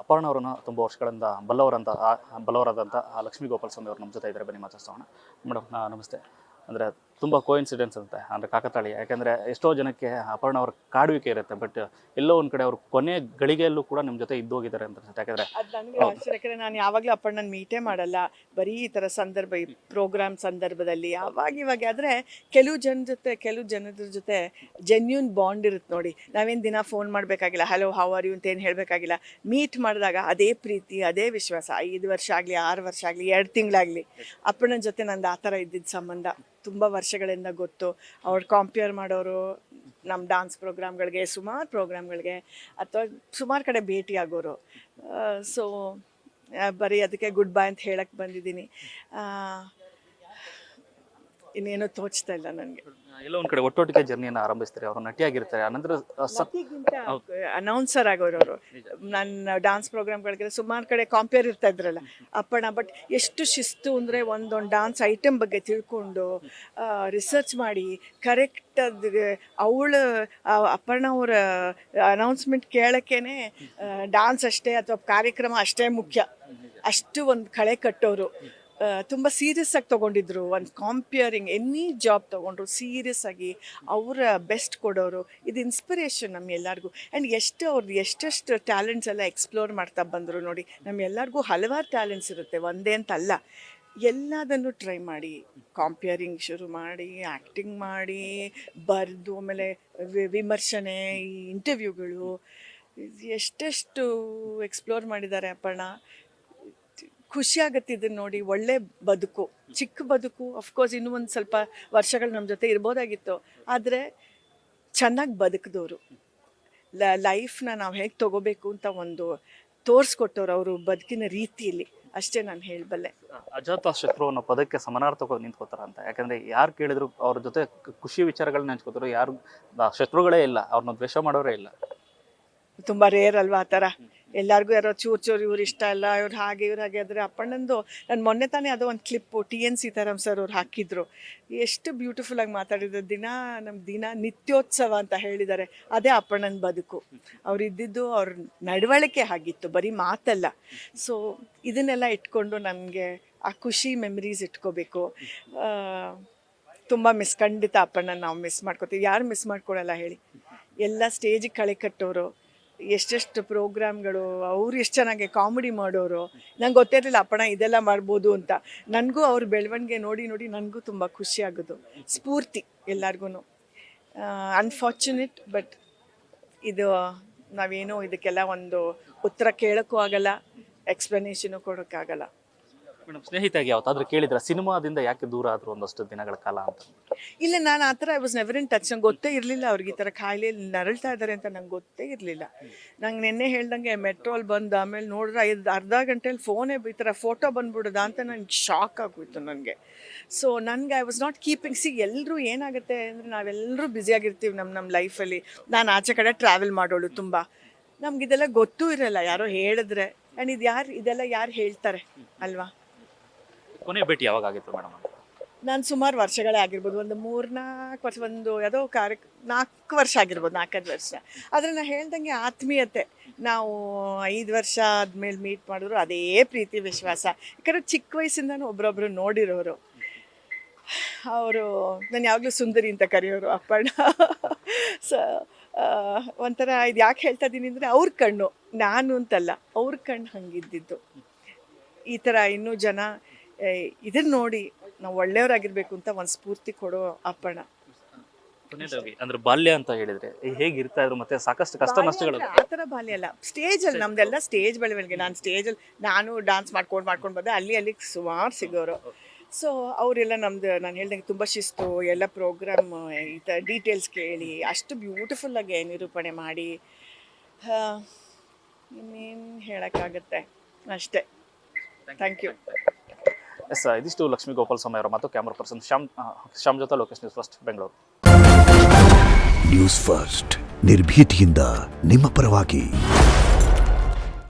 ಅಪರ್ಣ ಅವರನ್ನು ತುಂಬ ವರ್ಷಗಳಿಂದ ಬಲ್ಲವರಾದಂಥ ಲಕ್ಷ್ಮೀ ಗೋಪಾಲ್ ಸ್ವಾಮಿ ಅವರು ನಮ್ಮ ಜೊತೆ ಇದ್ದಾರೆ. ಬನ್ನಿ ಮಾತಾಡ್ಸೋಣ. ಮೇಡಮ್ ನಮಸ್ತೆ. ಅಂದರೆ ತುಂಬ ಕೋಇನ್ಸಿಡೆನ್ಸ್ ಅಂತೆ, ಅಂದರೆ ಕಾಕತಾಳಿ. ಯಾಕೆಂದರೆ ಎಷ್ಟೋ ಜನಕ್ಕೆ ಅಪರ್ಣ ಅವ್ರ ಕಾಡುವಿಕೆ ಇರುತ್ತೆ, ಬಟ್ ಎಲ್ಲೋ ಒಂದು ಕಡೆ ಅವರು ಕೊನೆ ಗಳಿಗೆಯಲ್ಲೂ ಕೂಡ ನಿಮ್ಮ ಜೊತೆ ಇದ್ದೋಗಿದ್ದಾರೆ ಅಂತ ಅನ್ಸುತ್ತೆ. ಯಾಕೆಂದರೆ ಅದು ನನಗೆ ಆಶ್ಚರ್ಯ. ಯಾಕಂದರೆ ನಾನು ಯಾವಾಗಲೂ ಅಪ್ಪಣ್ಣನ ಮೀಟೇ ಮಾಡಲ್ಲ, ಬರೀ ಈ ಥರ ಸಂದರ್ಭ, ಈ ಪ್ರೋಗ್ರಾಮ್ ಸಂದರ್ಭದಲ್ಲಿ ಇವಾಗ. ಆದರೆ ಕೆಲವು ಜನರ ಜೊತೆ ಜೆನ್ಯೂನ್ ಬಾಂಡ್ ಇರುತ್ತೆ ನೋಡಿ. ನಾವೇನು ದಿನ ಫೋನ್ ಮಾಡಬೇಕಾಗಿಲ್ಲ, ಹಲೋ ಹೌ ಆರ್ ಯು ಅಂತ ಏನು ಹೇಳಬೇಕಾಗಿಲ್ಲ. ಮೀಟ್ ಮಾಡಿದಾಗ ಅದೇ ಪ್ರೀತಿ, ಅದೇ ವಿಶ್ವಾಸ. 5 ವರ್ಷ ಆಗಲಿ, 6 ವರ್ಷ ಆಗಲಿ, 2 ತಿಂಗಳಾಗಲಿ, ಅಪ್ಪಣ್ಣನ ಜೊತೆ ನಂದು ಆ ಥರ ಇದ್ದಿದ್ದ ಸಂಬಂಧ ತುಂಬ ವರ್ಷಗಳಿಂದ ಗೊತ್ತು. ಅವ್ರು ಕಾಂಪೇರ್ ಮಾಡೋರು ನಮ್ಮ ಡಾನ್ಸ್ ಪ್ರೋಗ್ರಾಮ್ಗಳಿಗೆ, ಸುಮಾರು ಪ್ರೋಗ್ರಾಮ್ಗಳಿಗೆ, ಅಥವಾ ಸುಮಾರು ಕಡೆ ಭೇಟಿ ಆಗೋರು. ಸೊ ಬರೀ ಅದಕ್ಕೆ ಗುಡ್ ಬೈ ಅಂತ ಹೇಳಕ್ಕೆ ಬಂದಿದ್ದೀನಿ. ಇನ್ನೇನೋ ತೋಚ್ತಾ ಇಲ್ಲ ನನಗೆ. ಎಲ್ಲೋ ಒಂದು ಕಡೆ ಒಟ್ಟೊಟ್ಟಿಗೆ ಜರ್ನಿಯನ್ನು ಆರಂಭಿಸ್ತಾರೆ. ಅವರು ನಟಿಯಾಗಿರ್ತಾರೆ, ಅನಂತರ ಅನೌನ್ಸರ್ ಆಗೋರವರು. ನನ್ನ ಡಾನ್ಸ್ ಪ್ರೋಗ್ರಾಮ್ಗಳಿಗೆ ಸುಮಾರು ಕಡೆ ಕಾಂಪೇರ್ ಇರ್ತಾ ಇದ್ರಲ್ಲ ಅಪ್ಪಣ್ಣ. ಬಟ್ ಎಷ್ಟು ಶಿಸ್ತು ಅಂದರೆ, ಒಂದೊಂದು ಡಾನ್ಸ್ ಐಟಮ್ ಬಗ್ಗೆ ತಿಳ್ಕೊಂಡು ರಿಸರ್ಚ್ ಮಾಡಿ ಕರೆಕ್ಟ್ ಅವಳು ಅಪ್ಪಣ್ಣ ಅವರ ಅನೌನ್ಸ್ಮೆಂಟ್ ಕೇಳೋಕ್ಕೇ ಡಾನ್ಸ್ ಅಷ್ಟೇ ಅಥವಾ ಕಾರ್ಯಕ್ರಮ ಅಷ್ಟೇ ಮುಖ್ಯ, ಅಷ್ಟು ಒಂದು ಕಳೆ ಕಟ್ಟೋರು. ತುಂಬ ಸೀರಿಯಸ್ ಆಗಿ ತೊಗೊಂಡಿದ್ರು. ಒಂದು ಕಾಂಪೇರಿಂಗ್ ಎನಿ ಜಾಬ್ ತೊಗೊಂಡ್ರು ಸೀರಿಯಸ್ ಆಗಿ, ಅವರ ಬೆಸ್ಟ್ ಕೊಡೋರು. ಇದು ಇನ್ಸ್ಪಿರೇಷನ್ ನಮ್ಮೆಲ್ಲರಿಗೂ. ಆ್ಯಂಡ್ ಎಷ್ಟೆಷ್ಟು ಟ್ಯಾಲೆಂಟ್ಸ್ ಎಲ್ಲ ಎಕ್ಸ್ಪ್ಲೋರ್ ಮಾಡ್ತಾ ಬಂದರು ನೋಡಿ. ನಮ್ಮೆಲ್ಲರಿಗೂ ಹಲವಾರು ಟ್ಯಾಲೆಂಟ್ಸ್ ಇರುತ್ತೆ, ಒಂದೇ ಅಂತಲ್ಲ. ಎಲ್ಲದನ್ನು ಟ್ರೈ ಮಾಡಿ, ಕಾಂಪೇರಿಂಗ್ ಶುರು ಮಾಡಿ, ಆ್ಯಕ್ಟಿಂಗ್ ಮಾಡಿ, ಬರೆದು, ಆಮೇಲೆ ವಿಮರ್ಶನೆ, ಈ ಇಂಟರ್ವ್ಯೂಗಳು, ಎಷ್ಟೆಷ್ಟು ಎಕ್ಸ್ಪ್ಲೋರ್ ಮಾಡಿದ್ದಾರೆ ಅಪ್ಪಣ್ಣ. ಖುಷಿಯಾಗತ್ತೆ ಇದನ್ನು ನೋಡಿ. ಒಳ್ಳೆ ಬದುಕು, ಚಿಕ್ಕ ಬದುಕು. ಅಫ್ಕೋರ್ಸ್ ಇನ್ನೂ ಒಂದು ಸ್ವಲ್ಪ ವರ್ಷಗಳು ನಮ್ಮ ಜೊತೆ ಇರ್ಬೋದಾಗಿತ್ತು, ಆದರೆ ಚೆನ್ನಾಗಿ ಬದುಕಿದವರು. ಲೈಫ್ನ ನಾವು ಹೇಗೆ ತೊಗೋಬೇಕು ಅಂತ ಒಂದು ತೋರಿಸ್ಕೊಟ್ಟವ್ರು ಅವರು ಬದುಕಿನ ರೀತಿಯಲ್ಲಿ. ಅಷ್ಟೇ ನಾನು ಹೇಳಬಲ್ಲೆ. ಅಜಾತ ಶತ್ರು ಅನ್ನೋ ಪದಕ್ಕೆ ಸಮಾನಾರ್ಥಕ ನಿಂತ್ಕೋತಾರ ಅಂತ. ಯಾಕಂದರೆ ಯಾರು ಕೇಳಿದ್ರು ಅವ್ರ ಜೊತೆ ಖುಷಿ ವಿಚಾರಗಳನ್ನ ಹಂಚ್ಕೋತಾರೆ. ಯಾರು ಶತ್ರುಗಳೇ ಇಲ್ಲ, ಅವ್ರನ್ನ ದ್ವೇಷ ಮಾಡೋರೇ ಇಲ್ಲ. ತುಂಬ ರೇರ್ ಅಲ್ವಾ ಆ ಥರ. ಎಲ್ಲರಿಗೂ ಯಾರೋ ಚೂರು ಇವ್ರು ಇಷ್ಟ ಇಲ್ಲ, ಇವ್ರು ಹಾಗೆ ಇವ್ರು ಹಾಗೆ. ಆದರೆ ಅಪ್ಪಣ್ಣಂದು ನಾನು ಮೊನ್ನೆ ತಾನೇ ಅದೋ ಒಂದು ಕ್ಲಿಪ್ಪು TN ಸೀತಾರಾಮ್ ಸರ್ ಅವ್ರು ಹಾಕಿದ್ರು. ಎಷ್ಟು ಬ್ಯೂಟಿಫುಲ್ಲಾಗಿ ಮಾತಾಡಿದ್ರು. ನಮ್ಮ ದಿನ ನಿತ್ಯೋತ್ಸವ ಅಂತ ಹೇಳಿದ್ದಾರೆ. ಅದೇ ಅಪ್ಪಣ್ಣನ ಬದುಕು. ಅವ್ರು ಇದ್ದಿದ್ದು ಅವ್ರ ನಡವಳಿಕೆ ಆಗಿತ್ತು, ಬರೀ ಮಾತಲ್ಲ. ಸೊ ಇದನ್ನೆಲ್ಲ ಇಟ್ಕೊಂಡು ನಮಗೆ ಆ ಖುಷಿ ಮೆಮರೀಸ್ ಇಟ್ಕೋಬೇಕು. ತುಂಬ ಖಂಡಿತ ಅಪ್ಪಣ್ಣನ ನಾವು ಮಿಸ್ ಮಾಡ್ಕೋತೀವಿ. ಯಾರು ಮಿಸ್ ಮಾಡ್ಕೊಳಲ್ಲ ಹೇಳಿ. ಎಲ್ಲ ಸ್ಟೇಜಿಗೆ ಕಳೆ ಕಟ್ಟೋರು, ಎಷ್ಟೆಷ್ಟು ಪ್ರೋಗ್ರಾಮ್ಗಳು, ಅವ್ರು ಎಷ್ಟು ಚೆನ್ನಾಗಿ ಕಾಮಿಡಿ ಮಾಡೋರು. ನಂಗೆ ಗೊತ್ತಿರಲಿಲ್ಲ ಅಪ್ಪಣ್ಣ ಇದೆಲ್ಲ ಮಾಡ್ಬೋದು ಅಂತ. ನನಗೂ ಅವ್ರ ಬೆಳವಣಿಗೆ ನೋಡಿ ನನಗೂ ತುಂಬ ಖುಷಿ ಆಗೋದು, ಸ್ಫೂರ್ತಿ ಎಲ್ಲರಿಗೂ. ಅನ್ಫಾರ್ಚುನೇಟ್, ಬಟ್ ಇದು ನಾವೇನೋ ಇದಕ್ಕೆಲ್ಲ ಒಂದು ಉತ್ತರ ಕೇಳೋಕ್ಕೂ ಆಗಲ್ಲ, ಎಕ್ಸ್ಪ್ಲನೇಷನು ಕೊಡೋಕ್ಕಾಗಲ್ಲ. ಮೇಡಮ್, ಸ್ನೇಹಿತಾಗಿ ಯಾವತ್ತಾದ್ರೂ ಕೇಳಿದ್ರೆ ಸಿನಿಮಾದಿಂದ ಯಾಕೆ ದೂರ ಆದ್ರು ಒಂದಷ್ಟು ದಿನಗಳ ಕಾಲ ಅಂತ? ಇಲ್ಲ, ನಾನು ಆ ಥರ I was never in touch. ನಂಗೆ ಗೊತ್ತೇ ಇರಲಿಲ್ಲ ಅವ್ರಿಗೆ ಈ ಥರ ಕಾಯಿಲೆಯಲ್ಲಿ ನರಳ್ತಾ ಇದ್ದಾರೆ ಅಂತ. ನಂಗೆ ಗೊತ್ತೇ ಇರಲಿಲ್ಲ. ನಂಗೆ ನಿನ್ನೆ ಹೇಳ್ದಂಗೆ ಮೆಟ್ರೋಲ್ ಬಂದು ಆಮೇಲೆ ನೋಡಿದ್ರೆ ಅರ್ಧ ಗಂಟೆಯಲ್ಲಿ ಫೋನೇ ಈ ಥರ ಫೋಟೋ ಬಂದ್ಬಿಡೋದಾ ಅಂತ ನನಗೆ ಶಾಕ್ ಆಗೋಯ್ತು ನನಗೆ. ಸೊ ನನಗೆ ಐ ವಾಸ್ ನಾಟ್ ಕೀಪಿಂಗ್. ಎಲ್ಲರೂ ಏನಾಗುತ್ತೆ ಅಂದರೆ, ನಾವೆಲ್ಲರೂ ಬ್ಯುಸಿಯಾಗಿರ್ತೀವಿ ನಮ್ಮ ಲೈಫಲ್ಲಿ. ನಾನು ಆಚೆ ಕಡೆ ಟ್ರಾವೆಲ್ ಮಾಡೋಳು ತುಂಬ. ನಮಗಿದೆಲ್ಲ ಗೊತ್ತೂ ಇರಲ್ಲ, ಯಾರೋ ಹೇಳಿದ್ರೆ. ಆ್ಯಂಡ್ ಇದೆಲ್ಲ ಯಾರು ಹೇಳ್ತಾರೆ ಅಲ್ವಾ. ಕೊನೆ ಭೇಟಿ ಯಾವಾಗ ಆಗಿತ್ತು ಮೇಡಮ್? ನಾನು ಸುಮಾರು ವರ್ಷಗಳೇ ಆಗಿರ್ಬೋದು, ಒಂದು 3-4 ವರ್ಷ, ಒಂದು ಯಾವುದೋ 4 ವರ್ಷ ಆಗಿರ್ಬೋದು, 4-5 ವರ್ಷ. ಆದರೆ ನಾನು ಹೇಳ್ದಂಗೆ ಆತ್ಮೀಯತೆ. ನಾವು 5 ವರ್ಷ ಆದಮೇಲೆ ಮೀಟ್ ಮಾಡಿದ್ರು ಅದೇ ಪ್ರೀತಿ ವಿಶ್ವಾಸ. ಯಾಕಂದರೆ ಚಿಕ್ಕ ವಯಸ್ಸಿಂದನೂ ಒಬ್ರೊಬ್ರು ನೋಡಿರೋರು. ಅವರು ನಾನು ಯಾವಾಗಲೂ ಸುಂದರಿ ಅಂತ ಕರೆಯೋರು ಅಪ್ಪಣ್ಣ. ಸೊ ಒಂಥರ ಇದು ಯಾಕೆ ಹೇಳ್ತಾ ಇದ್ದೀನಿ ಅಂದರೆ, ಅವ್ರ ಕಣ್ಣು, ನಾನು ಅಂತಲ್ಲ, ಅವ್ರ ಕಣ್ಣು ಹಂಗಿದ್ದಿದ್ದು. ಈ ಥರ ಇನ್ನೂ ಜನ ಇದನ್ನ ನೋಡಿ ನಾವು ಒಳ್ಳೆಯವರಾಗಿರ್ಬೇಕು ಅಂತ ಒಂದು ಸ್ಫೂರ್ತಿ ಕೊಡೋ ಅಪ್ಪಣ್ಣ. ಅಂದ್ರೆ ಬಾಲ್ಯ ಅಂತ ಹೇಳಿದ್ರೆ ಹೇಗಿರ್ತಾ ಇದ್ರು, ಮತ್ತೆ ಸಾಕಷ್ಟು ಕಷ್ಟ ನಷ್ಟಗಳು? ಆ ಥರ ಬಾಲ್ಯ ಅಲ್ಲ, ಸ್ಟೇಜಲ್ಲಿ ನಮ್ದೆಲ್ಲ ಸ್ಟೇಜ್ ಬೆಳವಣಿಗೆ. ನಾನು ಡಾನ್ಸ್ ಮಾಡ್ಕೊಂಡು ಬಂದೆ. ಅಲ್ಲಿ ಸುಮಾರು ಸಿಗೋರು. ಸೊ ಅವರೆಲ್ಲ ನಾನು ಹೇಳ್ದಂಗೆ ತುಂಬ ಶಿಸ್ತು. ಎಲ್ಲ ಪ್ರೋಗ್ರಾಮ್ ಈ ಥರ ಡೀಟೇಲ್ಸ್ ಕೇಳಿ ಅಷ್ಟು ಬ್ಯೂಟಿಫುಲ್ಲಾಗಿ ನಿರೂಪಣೆ ಮಾಡಿ, ಇನ್ನೇನು ಹೇಳೋಕ್ಕಾಗತ್ತೆ. ಅಷ್ಟೇ. Thank you. ಎಸ್, ಇದಿಷ್ಟು ಲಕ್ಷ್ಮೀ ಗೋಪಾಲ್ ಸ್ವಾಮಿ ಅವರ ಮತ್ತು ಕ್ಯಾಮರಾ ಪರ್ಸನ್ ಶ್ಯಾಮ್ ಜೊತೆ Lokesh, news first Bengaluru. News first ನಿರ್ಭೀತಿಯಿಂದ ನಿಮ್ಮ ಪರವಾಗಿ.